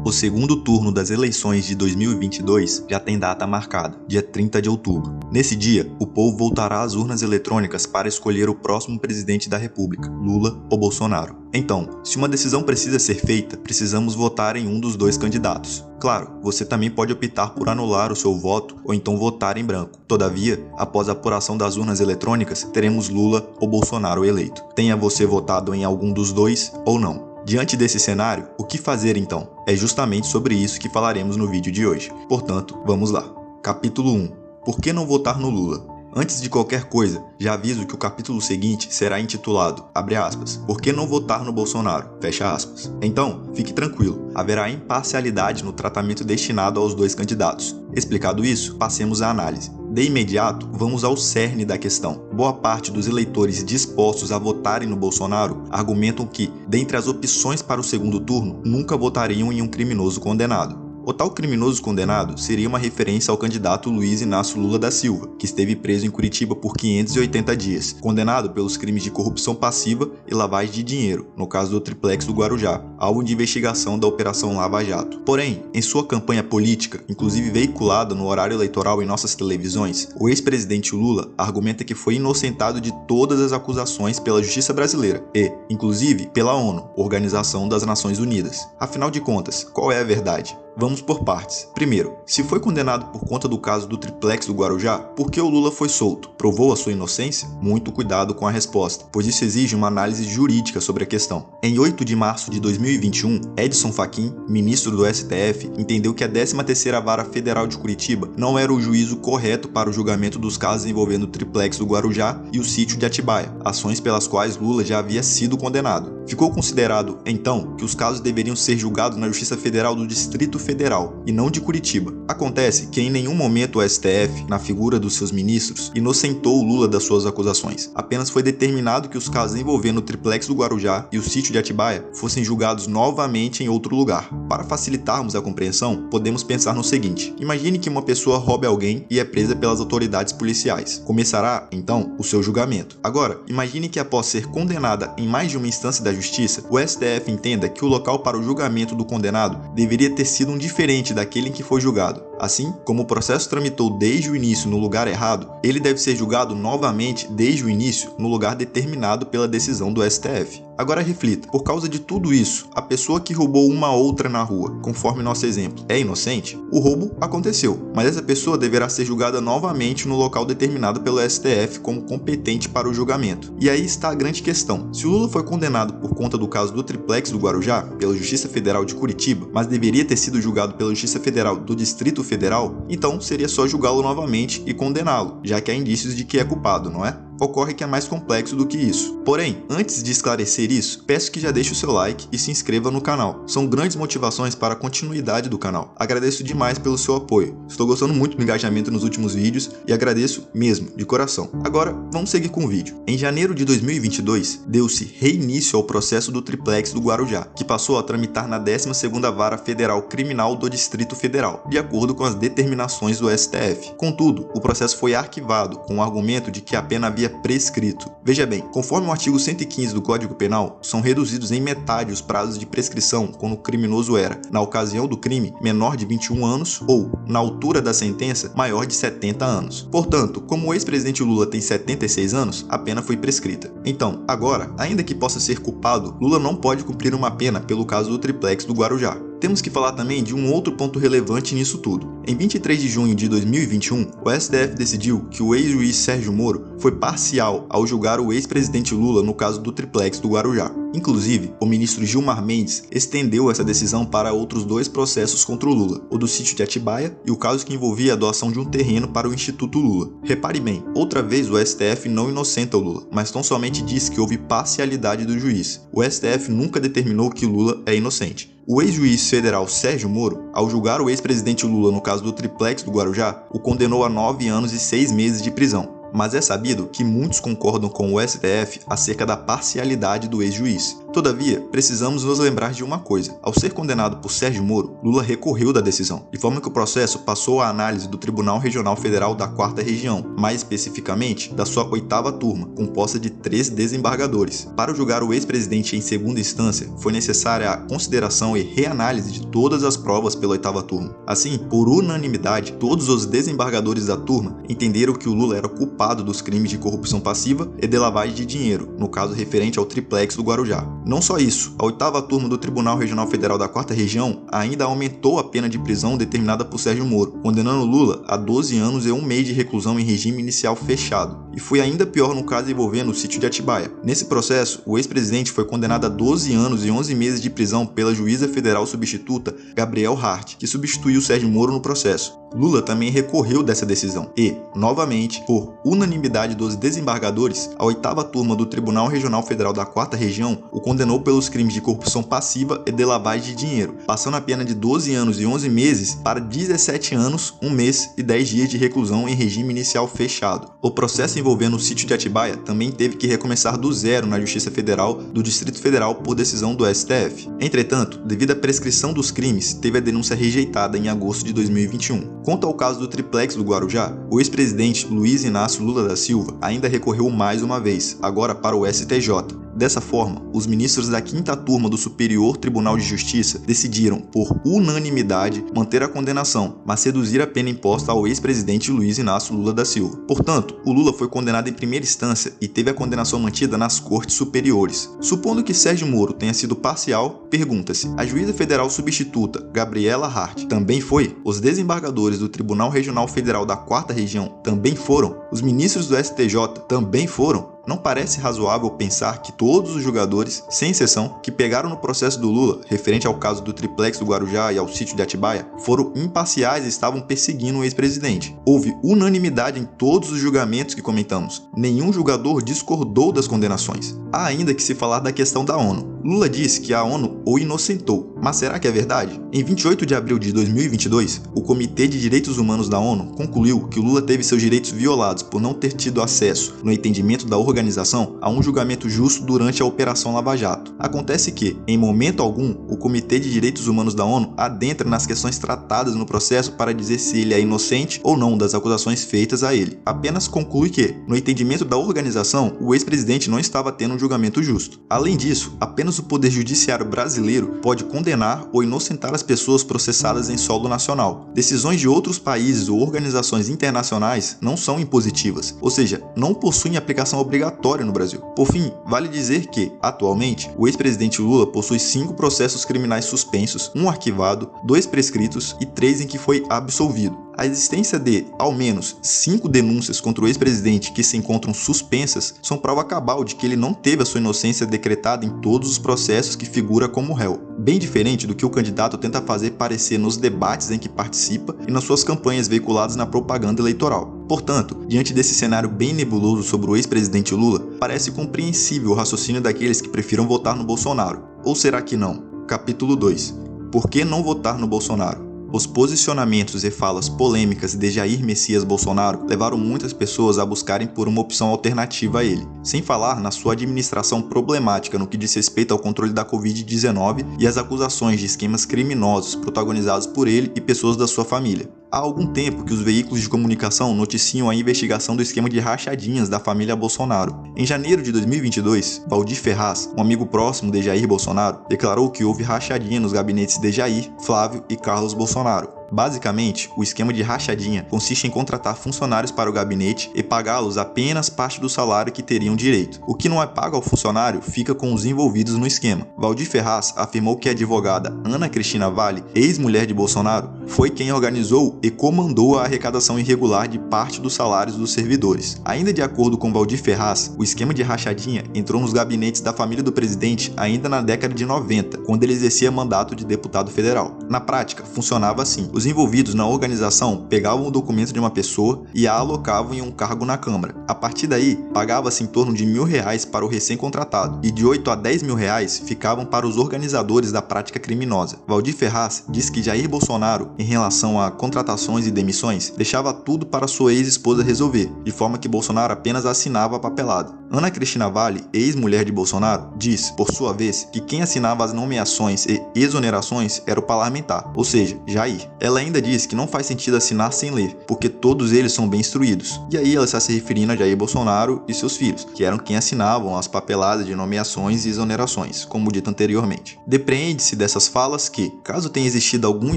O segundo turno das eleições de 2022 já tem data marcada, dia 30 de outubro. Nesse dia, o povo voltará às urnas eletrônicas para escolher o próximo presidente da República, Lula ou Bolsonaro. Então, se uma decisão precisa ser feita, precisamos votar em um dos dois candidatos. Claro, você também pode optar por anular o seu voto ou então votar em branco. Todavia, após a apuração das urnas eletrônicas, teremos Lula ou Bolsonaro eleito. Tenha você votado em algum dos dois ou não. Diante desse cenário, o que fazer então? É justamente sobre isso que falaremos no vídeo de hoje. Portanto, vamos lá. Capítulo 1. Por que não votar no Lula? Antes de qualquer coisa, já aviso que o capítulo seguinte será intitulado, abre aspas, Por que não votar no Bolsonaro? Fecha aspas. Então, fique tranquilo, haverá imparcialidade no tratamento destinado aos dois candidatos. Explicado isso, passemos à análise. De imediato, vamos ao cerne da questão. Boa parte dos eleitores dispostos a votarem no Bolsonaro argumentam que, dentre as opções para o segundo turno, nunca votariam em um criminoso condenado. O tal criminoso condenado seria uma referência ao candidato Luiz Inácio Lula da Silva, que esteve preso em Curitiba por 580 dias, condenado pelos crimes de corrupção passiva e lavagem de dinheiro, no caso do Triplex do Guarujá, alvo de investigação da Operação Lava Jato. Porém, em sua campanha política, inclusive veiculada no horário eleitoral em nossas televisões, o ex-presidente Lula argumenta que foi inocentado de todas as acusações pela justiça brasileira e, inclusive, pela ONU, Organização das Nações Unidas. Afinal de contas, qual é a verdade? Vamos por partes. Primeiro, se foi condenado por conta do caso do Triplex do Guarujá, por que o Lula foi solto? Provou a sua inocência? Muito cuidado com a resposta, pois isso exige uma análise jurídica sobre a questão. Em 8 de março de 2021, Edson Fachin, ministro do STF, entendeu que a 13ª Vara Federal de Curitiba não era o juízo correto para o julgamento dos casos envolvendo o Triplex do Guarujá e o sítio de Atibaia, ações pelas quais Lula já havia sido condenado. Ficou considerado, então, que os casos deveriam ser julgados na Justiça Federal do Distrito Federal e não de Curitiba. Acontece que em nenhum momento o STF, na figura dos seus ministros, inocentou o Lula das suas acusações. Apenas foi determinado que os casos envolvendo o Triplex do Guarujá e o sítio de Atibaia fossem julgados novamente em outro lugar. Para facilitarmos a compreensão, podemos pensar no seguinte: imagine que uma pessoa roube alguém e é presa pelas autoridades policiais. Começará, então, o seu julgamento. Agora, imagine que após ser condenada em mais de uma instância da Justiça, o STF entenda que o local para o julgamento do condenado deveria ter sido um diferente daquele em que foi julgado. Assim, como o processo tramitou desde o início no lugar errado, ele deve ser julgado novamente desde o início no lugar determinado pela decisão do STF. Agora reflita, por causa de tudo isso, a pessoa que roubou uma outra na rua, conforme nosso exemplo, é inocente? O roubo aconteceu, mas essa pessoa deverá ser julgada novamente no local determinado pelo STF como competente para o julgamento. E aí está a grande questão. Se o Lula foi condenado por conta do caso do Triplex do Guarujá, pela Justiça Federal de Curitiba, mas deveria ter sido julgado pela Justiça Federal do Distrito Federal, então seria só julgá-lo novamente e condená-lo, já que há indícios de que é culpado, não é? Ocorre que é mais complexo do que isso. Porém, antes de esclarecer isso, peço que já deixe o seu like e se inscreva no canal. São grandes motivações para a continuidade do canal. Agradeço demais pelo seu apoio. Estou gostando muito do engajamento nos últimos vídeos e agradeço mesmo, de coração. Agora, vamos seguir com o vídeo. Em janeiro de 2022, deu-se reinício ao processo do Triplex do Guarujá, que passou a tramitar na 12ª Vara Federal Criminal do Distrito Federal, de acordo com as determinações do STF. Contudo, o processo foi arquivado com o argumento de que a pena havia prescrito. Veja bem, conforme o artigo 115 do Código Penal, são reduzidos em metade os prazos de prescrição quando o criminoso era, na ocasião do crime, menor de 21 anos ou, na altura da sentença, maior de 70 anos. Portanto, como o ex-presidente Lula tem 76 anos, a pena foi prescrita. Então, agora, ainda que possa ser culpado, Lula não pode cumprir uma pena pelo caso do Triplex do Guarujá. Temos que falar também de um outro ponto relevante nisso tudo. Em 23 de junho de 2021, o STF decidiu que o ex-juiz Sérgio Moro foi parcial ao julgar o ex-presidente Lula no caso do Triplex do Guarujá. Inclusive, o ministro Gilmar Mendes estendeu essa decisão para outros dois processos contra o Lula, o do sítio de Atibaia e o caso que envolvia a doação de um terreno para o Instituto Lula. Repare bem, outra vez o STF não inocenta o Lula, mas tão somente diz que houve parcialidade do juiz. O STF nunca determinou que Lula é inocente. O ex-juiz federal Sérgio Moro, ao julgar o ex-presidente Lula no caso do Triplex do Guarujá, o condenou a 9 anos e 6 meses de prisão. Mas é sabido que muitos concordam com o STF acerca da parcialidade do ex-juiz. Todavia, precisamos nos lembrar de uma coisa. Ao ser condenado por Sérgio Moro, Lula recorreu da decisão, de forma que o processo passou à análise do Tribunal Regional Federal da 4ª Região, mais especificamente da sua 8ª turma, composta de 3 desembargadores. Para julgar o ex-presidente em segunda instância, foi necessária a consideração e reanálise de todas as provas pela 8ª turma. Assim, por unanimidade, todos os desembargadores da turma entenderam que o Lula era culpado dos crimes de corrupção passiva e de lavagem de dinheiro, no caso referente ao triplex do Guarujá. Não só isso, a 8ª turma do Tribunal Regional Federal da 4ª Região ainda aumentou a pena de prisão determinada por Sérgio Moro, condenando Lula a 12 anos e 1 mês de reclusão em regime inicial fechado. E foi ainda pior no caso envolvendo o sítio de Atibaia. Nesse processo, o ex-presidente foi condenado a 12 anos e 11 meses de prisão pela juíza federal substituta Gabriel Hart, que substituiu Sérgio Moro no processo. Lula também recorreu dessa decisão e, novamente, por unanimidade dos desembargadores, a 8ª turma do Tribunal Regional Federal da 4ª Região o condenou pelos crimes de corrupção passiva e de lavagem de dinheiro, passando a pena de 12 anos e 11 meses para 17 anos, 1 mês e 10 dias de reclusão em regime inicial fechado. O processo envolvendo o sítio de Atibaia também teve que recomeçar do zero na Justiça Federal do Distrito Federal por decisão do STF. Entretanto, devido à prescrição dos crimes, teve a denúncia rejeitada em agosto de 2021. Quanto ao caso do triplex do Guarujá, o ex-presidente Luiz Inácio Lula da Silva ainda recorreu mais uma vez, agora para o STJ. Dessa forma, os ministros da 5ª turma do Superior Tribunal de Justiça decidiram, por unanimidade, manter a condenação, mas reduzir a pena imposta ao ex-presidente Luiz Inácio Lula da Silva. Portanto, o Lula foi condenado em primeira instância e teve a condenação mantida nas cortes superiores. Supondo que Sérgio Moro tenha sido parcial, pergunta-se: a juíza federal substituta, Gabriela Hart, também foi? Os desembargadores do Tribunal Regional Federal da 4ª Região também foram? Os ministros do STJ também foram? Não parece razoável pensar que todos os julgadores, sem exceção, que pegaram no processo do Lula, referente ao caso do triplex do Guarujá e ao sítio de Atibaia, foram imparciais e estavam perseguindo o ex-presidente. Houve unanimidade em todos os julgamentos que comentamos. Nenhum julgador discordou das condenações. Há ainda que se falar da questão da ONU. Lula disse que a ONU o inocentou, mas será que é verdade? Em 28 de abril de 2022, o Comitê de Direitos Humanos da ONU concluiu que o Lula teve seus direitos violados por não ter tido acesso, no entendimento da organização, a um julgamento justo durante a Operação Lava Jato. Acontece que, em momento algum, o Comitê de Direitos Humanos da ONU adentra nas questões tratadas no processo para dizer se ele é inocente ou não das acusações feitas a ele. Apenas conclui que, no entendimento da organização, o ex-presidente não estava tendo um julgamento justo. Além disso, apenas o Poder Judiciário brasileiro pode condenar ou inocentar as pessoas processadas em solo nacional. Decisões de outros países ou organizações internacionais não são impositivas, ou seja, não possuem aplicação obrigatória no Brasil. Por fim, vale dizer que, atualmente, o ex-presidente Lula possui 5 processos criminais suspensos, 1 arquivado, 2 prescritos e 3 em que foi absolvido. A existência de, ao menos, 5 denúncias contra o ex-presidente que se encontram suspensas são prova cabal de que ele não teve a sua inocência decretada em todos os processos que figura como réu. Bem diferente do que o candidato tenta fazer parecer nos debates em que participa e nas suas campanhas veiculadas na propaganda eleitoral. Portanto, diante desse cenário bem nebuloso sobre o ex-presidente Lula, parece compreensível o raciocínio daqueles que prefiram votar no Bolsonaro. Ou será que não? Capítulo 2. Por que não votar no Bolsonaro? Os posicionamentos e falas polêmicas de Jair Messias Bolsonaro levaram muitas pessoas a buscarem por uma opção alternativa a ele, sem falar na sua administração problemática no que diz respeito ao controle da Covid-19 e as acusações de esquemas criminosos protagonizados por ele e pessoas da sua família. Há algum tempo que os veículos de comunicação noticiam a investigação do esquema de rachadinhas da família Bolsonaro. Em janeiro de 2022, Valdir Ferraz, um amigo próximo de Jair Bolsonaro, declarou que houve rachadinha nos gabinetes de Jair, Flávio e Carlos Bolsonaro. Basicamente, o esquema de rachadinha consiste em contratar funcionários para o gabinete e pagá-los apenas parte do salário que teriam direito. O que não é pago ao funcionário fica com os envolvidos no esquema. Valdir Ferraz afirmou que a advogada Ana Cristina Vale, ex-mulher de Bolsonaro, foi quem organizou e comandou a arrecadação irregular de parte dos salários dos servidores. Ainda de acordo com Valdir Ferraz, o esquema de rachadinha entrou nos gabinetes da família do presidente ainda na década de 90, quando ele exercia mandato de deputado federal. Na prática, funcionava assim. Os envolvidos na organização pegavam o documento de uma pessoa e a alocavam em um cargo na Câmara. A partir daí, pagava-se em torno de R$1.000 para o recém-contratado e de R$8 a R$10.000 ficavam para os organizadores da prática criminosa. Valdir Ferraz diz que Jair Bolsonaro, em relação a contratações e demissões, deixava tudo para sua ex-esposa resolver, de forma que Bolsonaro apenas assinava a papelada. Ana Cristina Vale, ex-mulher de Bolsonaro, diz, por sua vez, que quem assinava as nomeações e exonerações era o parlamentar, ou seja, Jair. Ela ainda diz que não faz sentido assinar sem ler, porque todos eles são bem instruídos. E aí ela está se referindo a Jair Bolsonaro e seus filhos, que eram quem assinavam as papeladas de nomeações e exonerações, como dito anteriormente. Depreende-se dessas falas que, caso tenha existido algum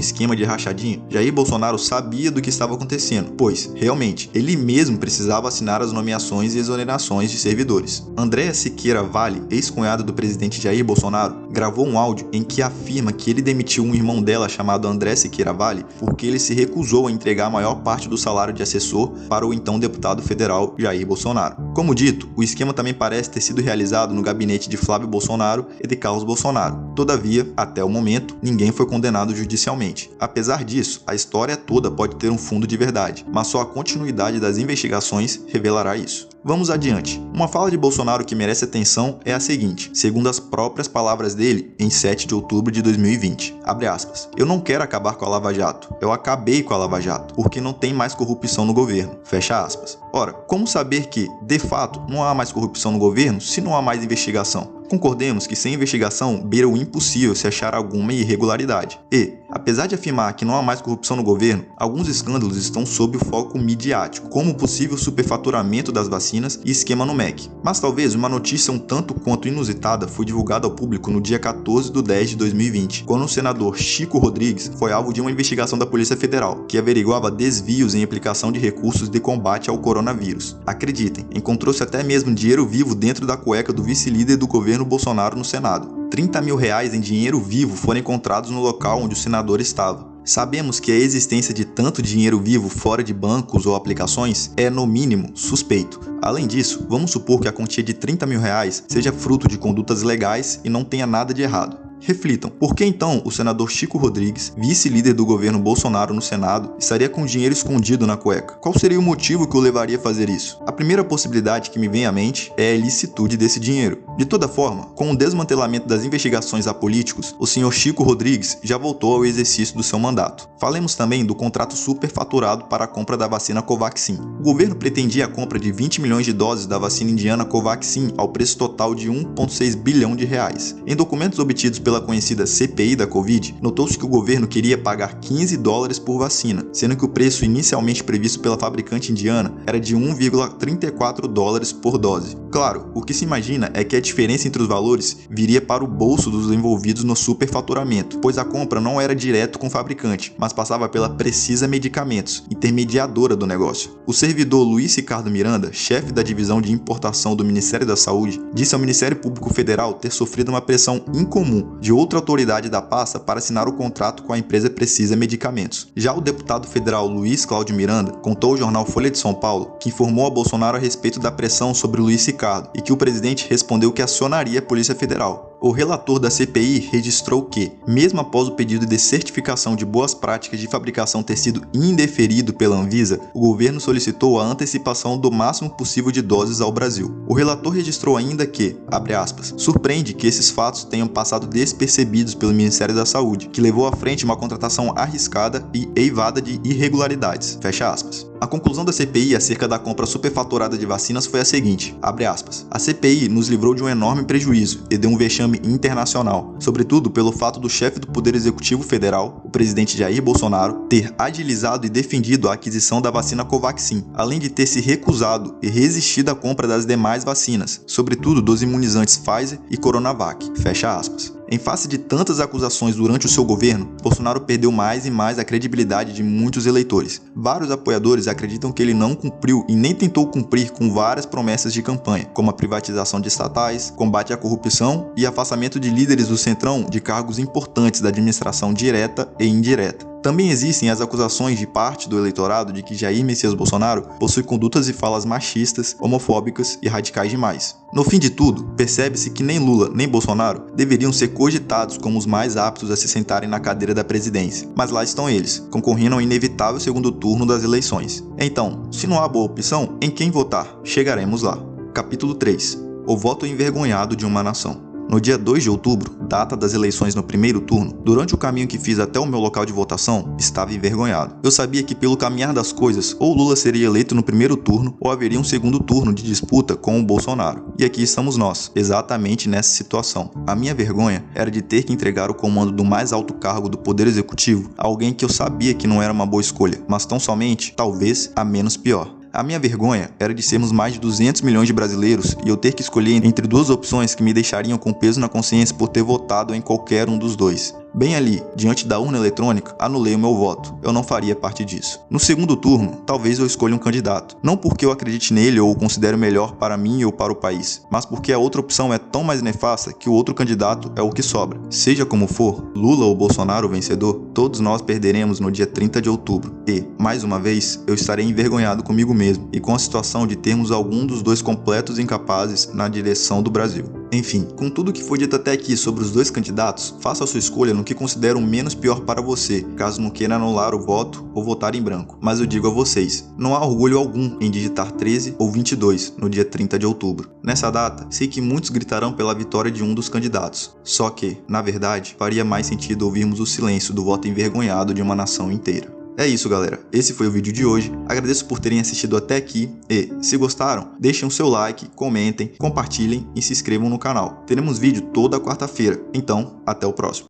esquema de rachadinha, Jair Bolsonaro sabia do que estava acontecendo, pois, realmente, ele mesmo precisava assinar as nomeações e exonerações de servidores. Andréa Siqueira Vale, ex-cunhada do presidente Jair Bolsonaro, gravou um áudio em que afirma que ele demitiu um irmão dela chamado André Siqueira Vale porque ele se recusou a entregar a maior parte do salário de assessor para o então deputado federal Jair Bolsonaro. Como dito, o esquema também parece ter sido realizado no gabinete de Flávio Bolsonaro e de Carlos Bolsonaro. Todavia, até o momento, ninguém foi condenado judicialmente. Apesar disso, a história toda pode ter um fundo de verdade, mas só a continuidade das investigações revelará isso. Vamos adiante. Uma fala de Bolsonaro que merece atenção é a seguinte, segundo as próprias palavras dele, em 7 de outubro de 2020. Abre aspas. Eu não quero acabar com a Lava Jato. Eu acabei com a Lava Jato, porque não tem mais corrupção no governo. Fecha aspas. Ora, como saber que, de fato, não há mais corrupção no governo se não há mais investigação? Concordemos que sem investigação beira o impossível se achar alguma irregularidade. E, apesar de afirmar que não há mais corrupção no governo, alguns escândalos estão sob o foco midiático, como o possível superfaturamento das vacinas e esquema no MEC. Mas talvez uma notícia um tanto quanto inusitada foi divulgada ao público no dia 14/10/2020, quando o senador Chico Rodrigues foi alvo de uma investigação da Polícia Federal, que averiguava desvios em aplicação de recursos de combate ao coronavírus. Acreditem, encontrou-se até mesmo dinheiro vivo dentro da cueca do vice-líder do governo Bolsonaro no Senado. 30 mil reais em dinheiro vivo foram encontrados no local onde o senador estava. Sabemos que a existência de tanto dinheiro vivo fora de bancos ou aplicações é, no mínimo, suspeito. Além disso, vamos supor que a quantia de 30 mil reais seja fruto de condutas legais e não tenha nada de errado. Reflitam, por que então o senador Chico Rodrigues, vice-líder do governo Bolsonaro no Senado, estaria com dinheiro escondido na cueca? Qual seria o motivo que o levaria a fazer isso? A primeira possibilidade que me vem à mente é a ilicitude desse dinheiro. De toda forma, com o desmantelamento das investigações a políticos, o senhor Chico Rodrigues já voltou ao exercício do seu mandato. Falemos também do contrato superfaturado para a compra da vacina Covaxin. O governo pretendia a compra de 20 milhões de doses da vacina indiana Covaxin ao preço total de 1,6 bilhão de reais. Em documentos obtidos pela conhecida CPI da Covid, notou-se que o governo queria pagar $15 por vacina, sendo que o preço inicialmente previsto pela fabricante indiana era de $1,34 por dose. Claro, o que se imagina é que a diferença entre os valores viria para o bolso dos envolvidos no superfaturamento, pois a compra não era direto com o fabricante, mas passava pela Precisa Medicamentos, intermediadora do negócio. O servidor Luiz Ricardo Miranda, chefe da divisão de importação do Ministério da Saúde, disse ao Ministério Público Federal ter sofrido uma pressão incomum de outra autoridade da pasta para assinar o contrato com a empresa Precisa Medicamentos. Já o deputado federal Luiz Cláudio Miranda contou ao jornal Folha de São Paulo que informou a Bolsonaro a respeito da pressão sobre Luiz Ricardo e que o presidente respondeu que acionaria a Polícia Federal. O relator da CPI registrou que, mesmo após o pedido de certificação de boas práticas de fabricação ter sido indeferido pela Anvisa, o governo solicitou a antecipação do máximo possível de doses ao Brasil. O relator registrou ainda que, abre aspas, surpreende que esses fatos tenham passado despercebidos pelo Ministério da Saúde, que levou à frente uma contratação arriscada e eivada de irregularidades, fecha aspas. A conclusão da CPI acerca da compra superfaturada de vacinas foi a seguinte, abre aspas, a CPI nos livrou de um enorme prejuízo e de um vexame internacional, sobretudo pelo fato do chefe do Poder Executivo Federal, o presidente Jair Bolsonaro, ter agilizado e defendido a aquisição da vacina Covaxin, além de ter se recusado e resistido à compra das demais vacinas, sobretudo dos imunizantes Pfizer e Coronavac, fecha aspas. Em face de tantas acusações durante o seu governo, Bolsonaro perdeu mais e mais a credibilidade de muitos eleitores. Vários apoiadores acreditam que ele não cumpriu e nem tentou cumprir com várias promessas de campanha, como a privatização de estatais, combate à corrupção e afastamento de líderes do Centrão de cargos importantes da administração direta e indireta. Também existem as acusações de parte do eleitorado de que Jair Messias Bolsonaro possui condutas e falas machistas, homofóbicas e radicais demais. No fim de tudo, percebe-se que nem Lula nem Bolsonaro deveriam ser cogitados como os mais aptos a se sentarem na cadeira da presidência, mas lá estão eles, concorrendo ao inevitável segundo turno das eleições. Então, se não há boa opção, em quem votar? Chegaremos lá. Capítulo 3. O voto envergonhado de uma nação. No dia 2 de outubro, data das eleições no primeiro turno, durante o caminho que fiz até o meu local de votação, estava envergonhado. Eu sabia que pelo caminhar das coisas, ou Lula seria eleito no primeiro turno, ou haveria um segundo turno de disputa com o Bolsonaro. E aqui estamos nós, exatamente nessa situação. A minha vergonha era de ter que entregar o comando do mais alto cargo do Poder Executivo a alguém que eu sabia que não era uma boa escolha, mas tão somente, talvez, a menos pior. A minha vergonha era de sermos mais de 200 milhões de brasileiros e eu ter que escolher entre duas opções que me deixariam com peso na consciência por ter votado em qualquer um dos dois. Bem ali, diante da urna eletrônica, anulei o meu voto. Eu não faria parte disso. No segundo turno, talvez eu escolha um candidato. Não porque eu acredite nele ou o considere melhor para mim ou para o país, mas porque a outra opção é tão mais nefasta que o outro candidato é o que sobra. Seja como for, Lula ou Bolsonaro o vencedor, todos nós perderemos no dia 30 de outubro. E, mais uma vez, eu estarei envergonhado comigo mesmo e com a situação de termos algum dos dois completos incapazes na direção do Brasil. Enfim, com tudo que foi dito até aqui sobre os dois candidatos, faça a sua escolha no que considera o menos pior para você, caso não queira anular o voto ou votar em branco. Mas eu digo a vocês, não há orgulho algum em digitar 13 ou 22 no dia 30 de outubro. Nessa data, sei que muitos gritarão pela vitória de um dos candidatos. Só que, na verdade, faria mais sentido ouvirmos o silêncio do voto envergonhado de uma nação inteira. É isso, galera. Esse foi o vídeo de hoje. Agradeço por terem assistido até aqui e, se gostaram, deixem o seu like, comentem, compartilhem e se inscrevam no canal. Teremos vídeo toda quarta-feira. Então, até o próximo.